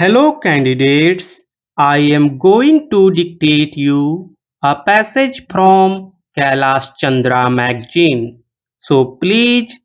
Hello candidates, I am going to dictate you a passage from Kailash Chandra magazine. So please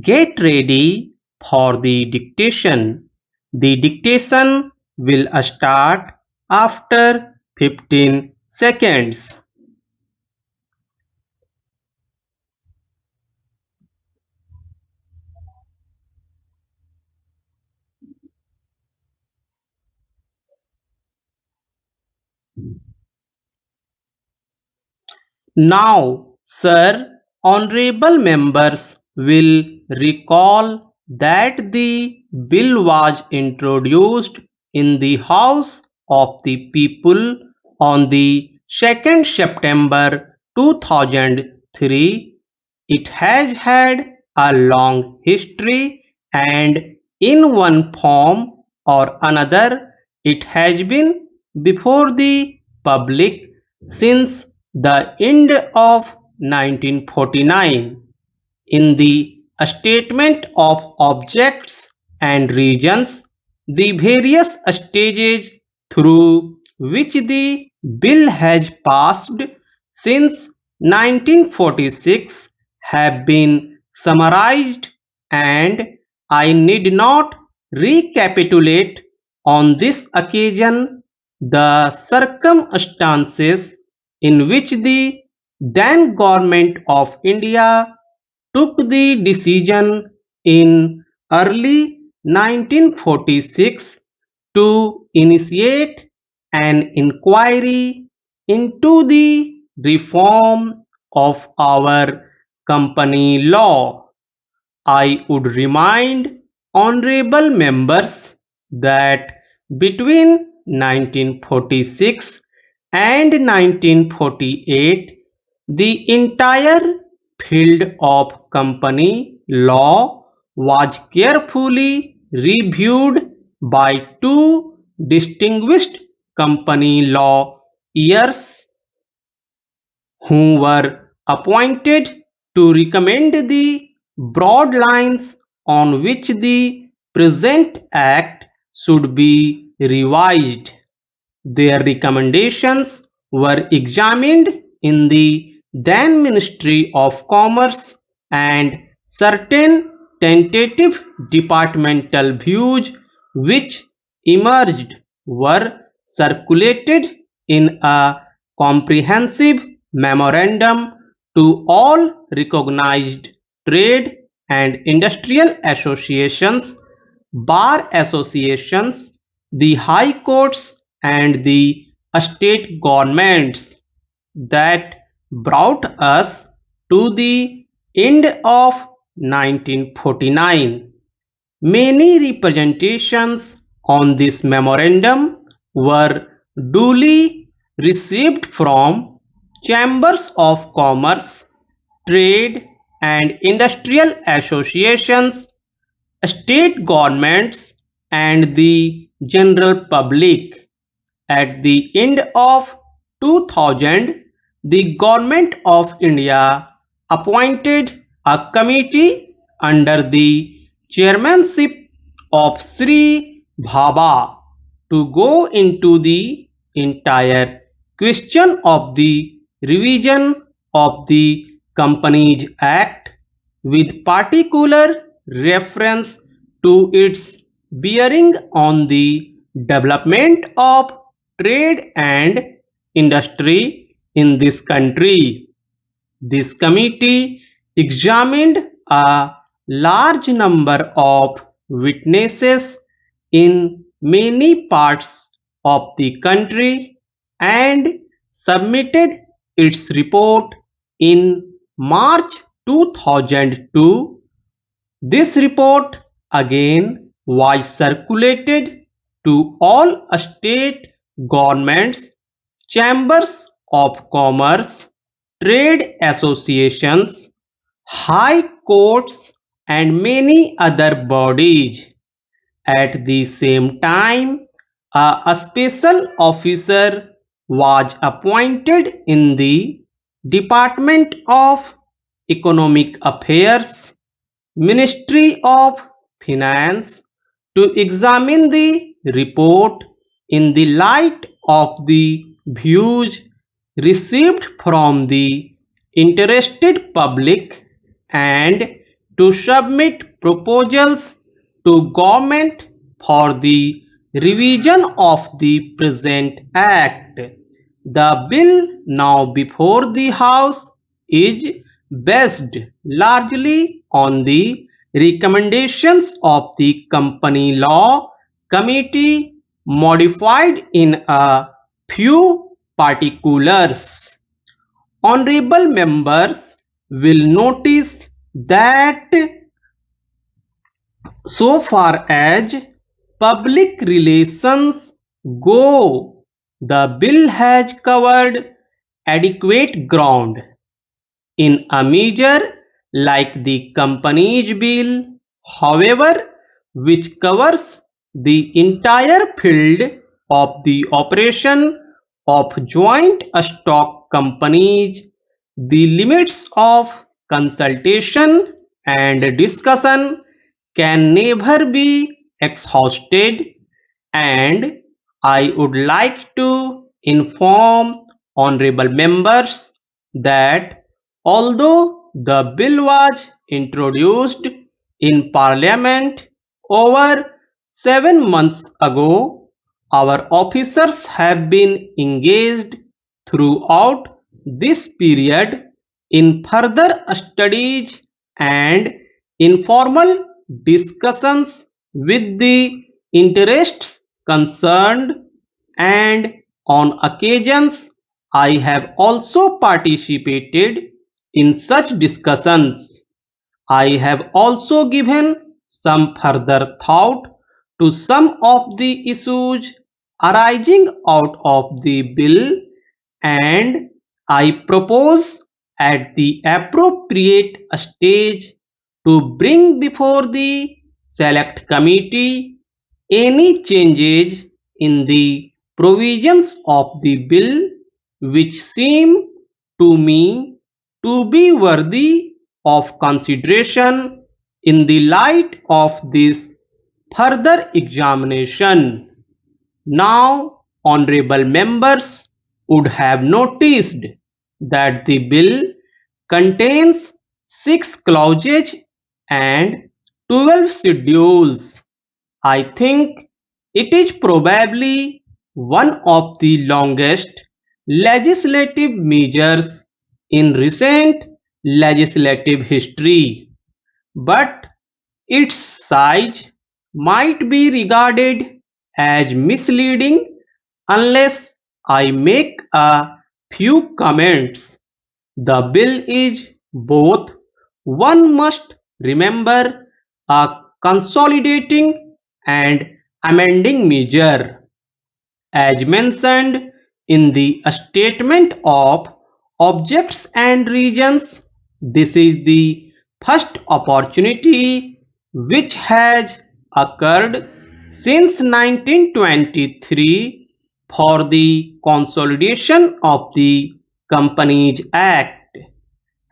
get ready for the dictation. The dictation will start after 15 seconds. Now, sir, honorable members will recall that the bill was introduced in the House of the People on the 2nd September 2003. It has had a long history and in one form or another it has been before the public since the end of 1949. In the statement of objects and reasons, the various stages through which the bill has passed since 1946 have been summarized, and I need not recapitulate on this occasion the circumstances in which the then Government of India took the decision in early 1946 to initiate an inquiry into the reform of our company law. I would remind honorable members that between 1946 and 1948, the entire field of company law was carefully reviewed by two distinguished company lawyers who were appointed to recommend the broad lines on which the present Act should be revised. Their recommendations were examined in the then Ministry of Commerce, and certain tentative departmental views which emerged were circulated in a comprehensive memorandum to all recognized trade and industrial associations, bar associations, the high courts and the state governments. That brought us to the end of 1949. Many representations on this memorandum were duly received from chambers of commerce, trade and industrial associations, state governments and the general public. At the end of 2000, the Government of India appointed a committee under the chairmanship of Sri Bhabha to go into the entire question of the revision of the Companies Act with particular reference to its bearing on the development of trade and industry in this country. This committee examined a large number of witnesses in many parts of the country and submitted its report in March 2002. This report again was circulated to all state governments, chambers of commerce, trade associations, high courts and many other bodies. At the same time, a special officer was appointed in the Department of Economic Affairs, Ministry of Finance, to examine the report in the light of the views received from the interested public and to submit proposals to government for the revision of the present Act. The bill now before the House is based largely on the recommendations of the Company Law Committee, modified in a few particulars. Honorable members will notice that so far as public relations go, the bill has covered adequate ground. In a measure like the Companies Bill, however, which covers the entire field of the operation of joint stock companies, the limits of consultation and discussion can never be exhausted, and I would like to inform honorable members that although the bill was introduced in Parliament over 7 months ago, our officers have been engaged throughout this period in further studies and informal discussions with the interests concerned, and on occasions I have also participated in such discussions. I have also given some further thought to some of the issues arising out of the bill, and I propose at the appropriate stage to bring before the Select Committee any changes in the provisions of the bill which seem to me to be worthy of consideration in the light of this further examination. Now, honorable members would have noticed that the bill contains 6 clauses and 12 schedules. I think it is probably one of the longest legislative measures in recent legislative history, but its size might be regarded as misleading unless I make a few comments. The bill is both, one must remember, a consolidating and amending measure. As mentioned in the Statement of Objects and Reasons, this is the first opportunity which has occurred since 1923 for the consolidation of the Companies Act.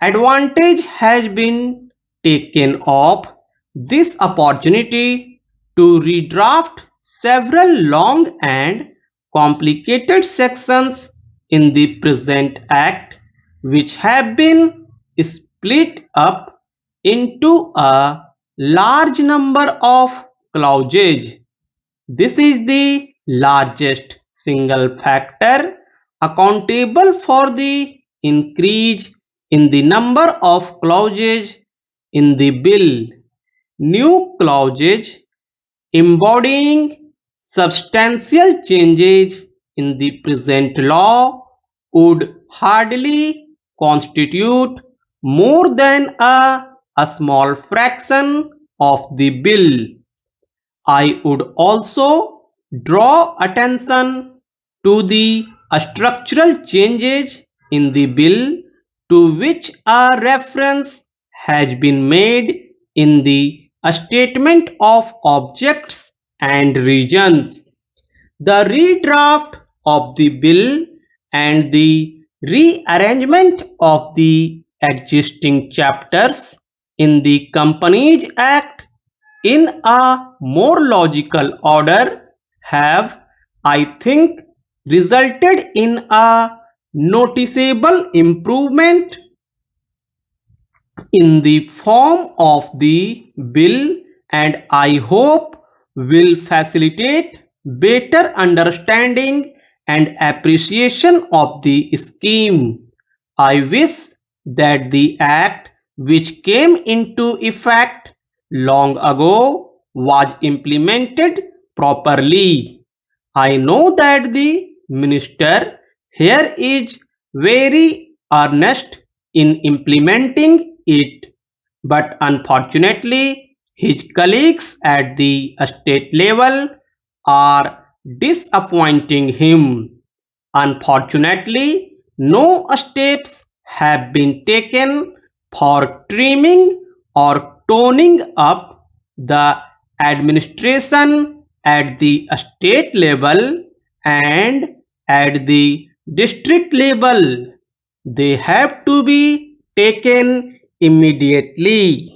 Advantage has been taken of this opportunity to redraft several long and complicated sections in the present Act, which have been split up into a large number of clauses. This is the largest single factor accountable for the increase in the number of clauses in the bill. New clauses embodying substantial changes in the present law would hardly constitute more than a small fraction of the bill. I would also draw attention to the structural changes in the bill to which a reference has been made in the Statement of Objects and Reasons. The redraft of the bill and the rearrangement of the existing chapters in the Companies Act in a more logical order have, I think, resulted in a noticeable improvement in the form of the bill, and I hope will facilitate better understanding and appreciation of the scheme. I wish that the Act, which came into effect long ago, was implemented properly. I know that the Minister here is very earnest in implementing it, but unfortunately his colleagues at the state level are disappointing him. Unfortunately, no steps have been taken for trimming or toning up the administration at the state level and at the district level. They have to be taken immediately.